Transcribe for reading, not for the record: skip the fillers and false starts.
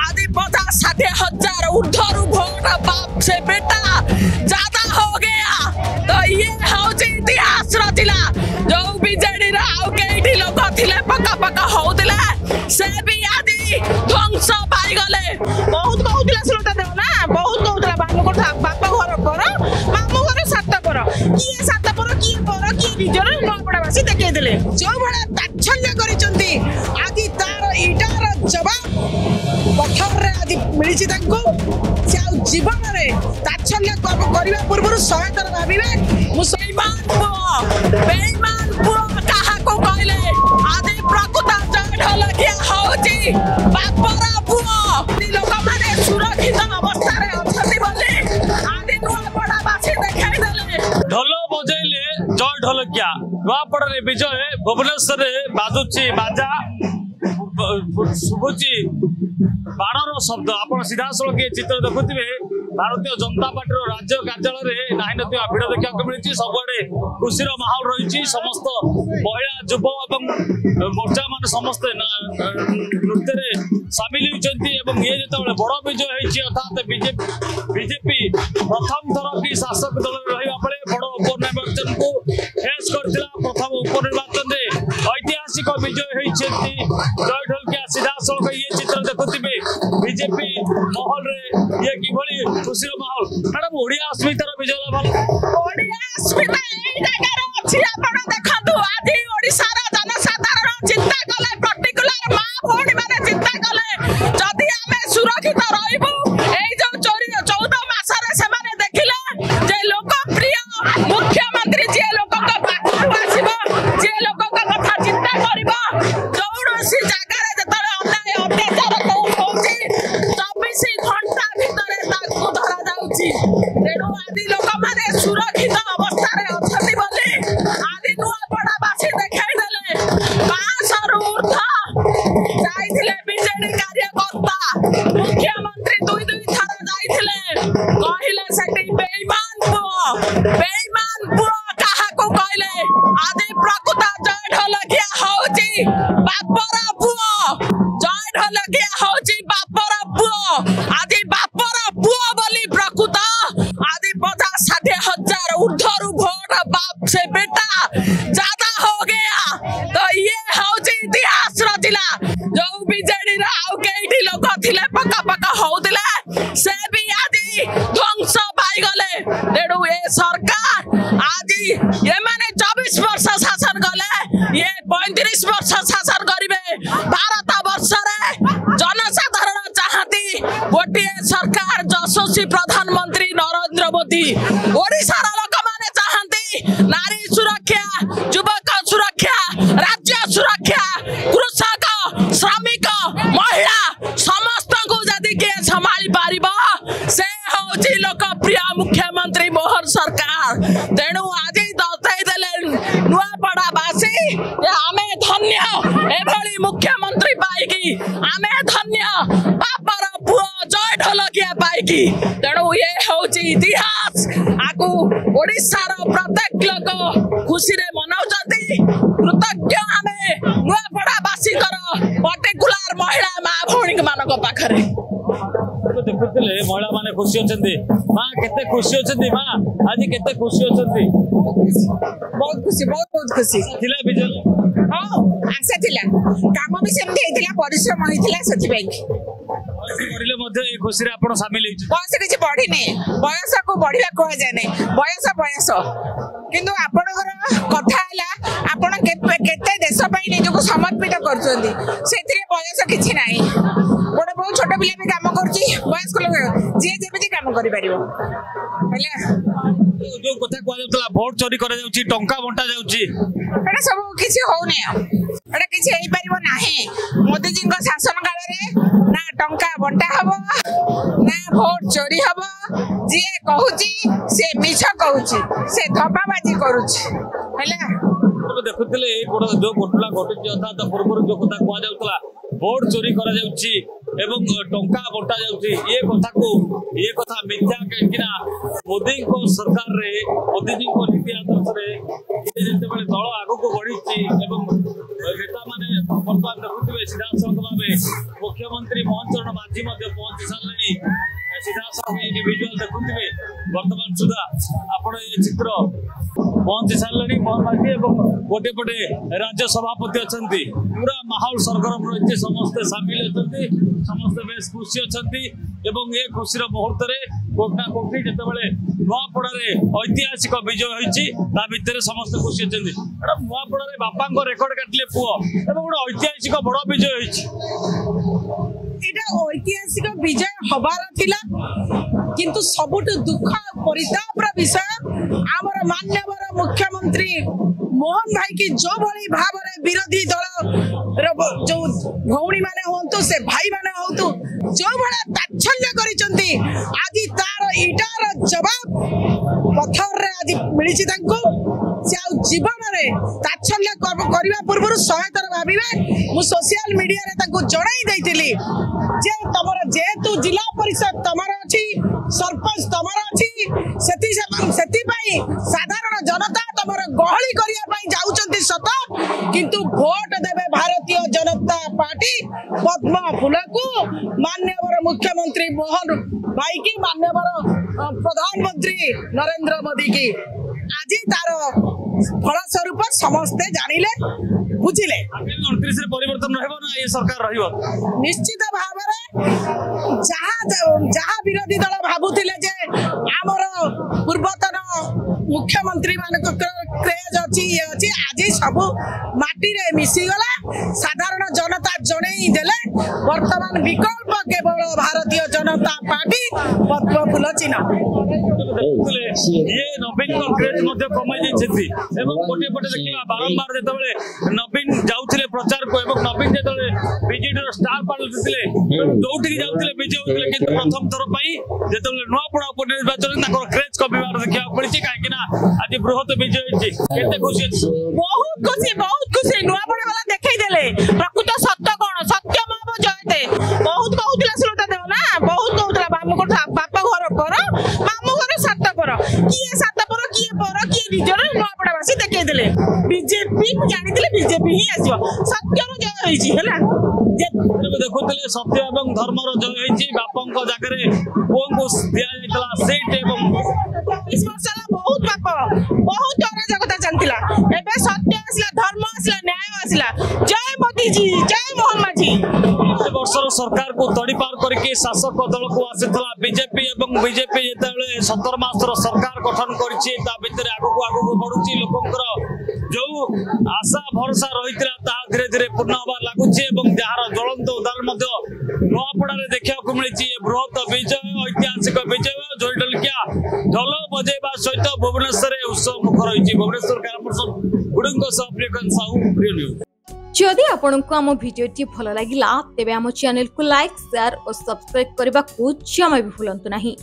आदि 50-60 ऊर्धर वोट बाप से बेटा ज्यादा हो गया। तो ये हूँ इतिहास रचिला जो बीजेडी कई लोक थे पका पका होते से भी आदि ध्वंस पाई गले। बहुत कहूला सुनता देव ना बहुत कहूला बापू बापा घर पर मामू घर 7 पर किए 7 पर किए पर किए निजर नपड़ावासी देखे देले जो बड़ा ताच्छल्य करिसंती आदि तार इटार जवाब पत्थर रे आदि मिलिछि ताको से आ जीवन रे ताच्छल्य करबा पूर्व 100 थर भाबिबे बेईमान पुओ कहा को कहले आदि प्रकृता ढल किया होची बापरा पुओ लोक माने सुरक्षित अवस्था रे अछति बोले आदि नपड़ावासी देखाई देले ढोल बजैले जय ढोलकिया नुआपड़ा रे विजय भुवनेश्वर रे बाजुची बाजा शुभुची बाणर शब्द आपण सीधा सड़क चित्र देखुवे भारतीय जनता पार्टी राज्य कार्यालय ना भिड़ देखा मिली सबुआड़े खुशी माहौल रही समस्त महिला युव और मोर्चा मान समस्ते नृत्य सामिल होती ये जो बड़ विजय होती अर्थात बीजेपी प्रथम थर की शासक दल रहा बेले बड़ उपनिर्वाचन को फेस कर प्रथम उपनिर्वाचन में ऐतिहासिक विजय होती जय ढोलकिया सीधा सड़क ये चित्र देखुवे बीजेपी महल रे ये किभली खुशी माहौल मैडम ओडिया अस्मितार विजय ओडिया अस्मिता एई जगह अछि आपण देखंतु आदि ओडिसा रा जनसाधारण चिंता कले पर्टिकुलर मां भोणी माने चिंता कले जदी हमें सुरक्षित रहइबु एई जो 14 मास रे से माने देखिले जे लोक प्रिय मुख्यमंत्री जे लोक का पाखु आसीबो जे लोक का कथा चिंता करबो कौनसी जगह रे जतले अन्याय अत्याचार को होछि 24 घंटा भितरे ताकू धरा जाउछि तेणु आदि लोक माने सुरक्षित अवस्था रे अछति बोली आदि नुआपड़ावासी देखाई देले 500 ऊर्ध जाइथिले बीजेडी कार्यकर्ता मुख्यमंत्री दुई थर जाइथिले कहिले सेठी बेईमान पुओ कहा को कहले आदि प्रकृता जय ढोलकिया होची बापरा पुओ जय ढोलकिया होची बापरा पुओ आदि बापरा पुओ बोली प्रकृता आदि 50-60 ऊर्धर वोट बाप से बेटा ज्यादा हो गया। तो ये हूँ इतिहास रचिला जो बीजेडी कई लोक थे पका पका होते से भी आदि ध्वंस पाई गले। तेणु ये सरकार आज ये माने 24 वर्ष शासन कले ये 35 वर्ष शासन करेंगे भारत वर्ष जनसाधारण चाहती गोटे सरकार यशस्वी प्रधानमंत्री नरेंद्र मोदी ओडिशा लोक माने चाहती नारी सुरक्षा युवक सुरक्षा राज्य सुरक्षा कृषक श्रमिक महिला समस्त को जदि के संभाली पारिबा से होची लोकप्रिय मुख्यमंत्री मोहन सरकार। तेणु आज दर्शाई देले नुआपड़ावासी आमे धन्य एभली मुख्यमंत्री पाइकी आमे धन्य बापर पुओ जय ढोलकिया पाइकी। तेणु ये होची इतिहास आकु ओडिशार प्रत्येक लोक खुशी रे मनाउछथि कृतज्ञ आमे नुआपड़ावासी पर्टिकुलर महिला मां भौणी मानक पाखरे देखुले महिला माने खुशी होचंदी मां केते खुशी होचंदी मां आज केते खुशी होचंदी बहुत खुशी थिला विजय हां आशा थिला काम भी सेमती हेतिला परिश्रम हेतिला सथि बैंक करिले मध्ये ए खुशी रे आपण शामिल होई बयस किछि बढ़ी नै बयस को बढ़िया कह जाय नै बयस किंतु आपनकर कथा हला आपण केते देश पई निजको समर्पित करछंदी सेथिरे बयस किछि नै गोटे बहुत छोट पिला भी काम करछि वयस्क लोक जे जेमिति काम करि परिबो हला जो कथा कहै जाउतला वोट चोरी करा जाउची टंका बंटा जाउची एटा सब किछि हो नै एटा किछि हेई परिबो नाही मोदी जी को शासन काल रे ना टंका बंटा हबो ना वोट चोरी हबो जे कहूची से मिछ कहूची से धपाबाजी करूची हला देखुले जो घटना घटी अर्थात पूर्व जो कथा कह जाउतला वोट चोरी करा जाउची एवं टंका बंटा जाउची ये कथा मिथ्या कहिना मोदी को सरकार रे मोदी जी को नीति आदर्श रे ये जेते दल आगो को बढ़ी एवं नेता माने बर्तमान देखुवे सीधा सड़क भाव मुख्यमंत्री मोहन चरण माझी पहुंची सारे सीधा सड़क इंडिविजुअल देखुवे बर्तमान सुधा आपण ये चित्र पहुंची सारे मोहन माझी गोटे पटे राज्य सभापति अच्छा पूरा माहौल सरगरम रही समस्ते सामिल अच्छा समस्ते बेस खुशी अच्छा ये खुशी मुहूर्त कोटना कोटी जिते नुआपड़े ऐतिहासिक विजय होती भितर समस्त खुशी अच्छा नुआपड़े बापा रेकर्ड काटिले पुओ गोटे ऐतिहासिक बड़ विजय ऐतिहासिक विजय हबार थिला किंतु सबुठ दुख परितापर विषय आमर मान्यवर मुख्यमंत्री मोहन भाई की जो भली भाव विरोधी दल जो भौणी माने होंतु से भाई माने होंतु जो भले ताच्छल्य करिसंती आज तार इटार जवाब पत्थर रे आज मिली से जीवन में ताच्छल्य करने पूर्व सहायतार भावे मु सोशल मीडिया रे ताको जणाई देइतिली जे तमर जेतु जिला परिषद तमर अछि सरपंच तमर अछि सेति पई साधारण जनता तमर गहली करिया पई जाउचंती सत किंतु वोट देबे भारतीय जनता पार्टी पद्म फूल को माननीय मुख्यमंत्री मोहन भाई की माननीय प्रधानमंत्री नरेंद्र मोदी की आज तार फलस्वरूप समस्ते जानिले बुझिले 29 परिवर्तन रहबो ना ये सरकार रहबो निश्चित भाव जहा विरोधी दल भाबुथिले जे आमर पूर्वतन मुख्यमंत्री मान क्रेज अच्छी ये अच्छी आज सब माटी रे मिसी गला साधारण जनता जणई देले वर्तमान विकल्प केवल भारतीय जनता पार्टी पद्म फूल चिन्ह ये नवीन को क्रेज मध्ये कमाई जेछि एवं कोटे पटे देखिबा बारंबार जेतबेले नवीन जाउथिले प्रचार को एवं नवीन जेतबेले बीजेडी रो स्टार पालुथिले जोठी जाउथिले विजय होथिले किंतु प्रथम थर पई जेतबेले नुआपड़ा उपनिर्वाचन ताकर क्रेज कमिबार देखिया पड़िछि काहे कि ना आज बृहत विजय होछि केते खुशी बहुत खुशी नुआपड़ा वाला देखै देले प्रकृत सत्य कोन सत्यमेव जयते बहुत कहउथिला श्रोता देव ना बहुत कहउथिला बामु को बापा घर पर मामु घर सात पर किए सात पर किए निजर नुआपड़ावासी देखै देले बीजेपी मु जानि दिले बीजेपी ही आसीबो सत्यर जय होइछि हैला देखुले सत्य एवं धर्मर जय होइछि बापंक जागरे कोंको दिया जाइतला सीट एवं 20 वर्ष बहुत बाप बहुत अराजकता चलतिला एबे सत्य आसला धर्म आसला न्याय आसला जय मोदी जी जय मोहन माझी वर्षर सरकार को तड़ी पार करके शासक दल को आसीतला बीजेपी एवं बीजेपी जेतेबेले 17 मासर सरकार गठन करिछि ता भितरे आगु बढ़ुछि लोकंकर जो आशा भरोसा रहितला ता धीरे धीरे पूर्ण होबार लागुछि एवं जहार ज्वलंत उदाहरण मध्य नुआपड़ारे देखिया को मिलिछि बृहत विजय ऐतिहासिक विजय जोइडलकिया ढोल बजेबा सहित भुवनेश्वर उत्सव मुखर होइछि भुवनेश्वर कारपर्सन गुडंको सप्रियकन साउ प्रिय न्यूज जदि आपंक आम भिडी भल लगा तेब आम चैनल को लाइक शेयर और सब्सक्राइब करने को जमा भी भूलु नहीं।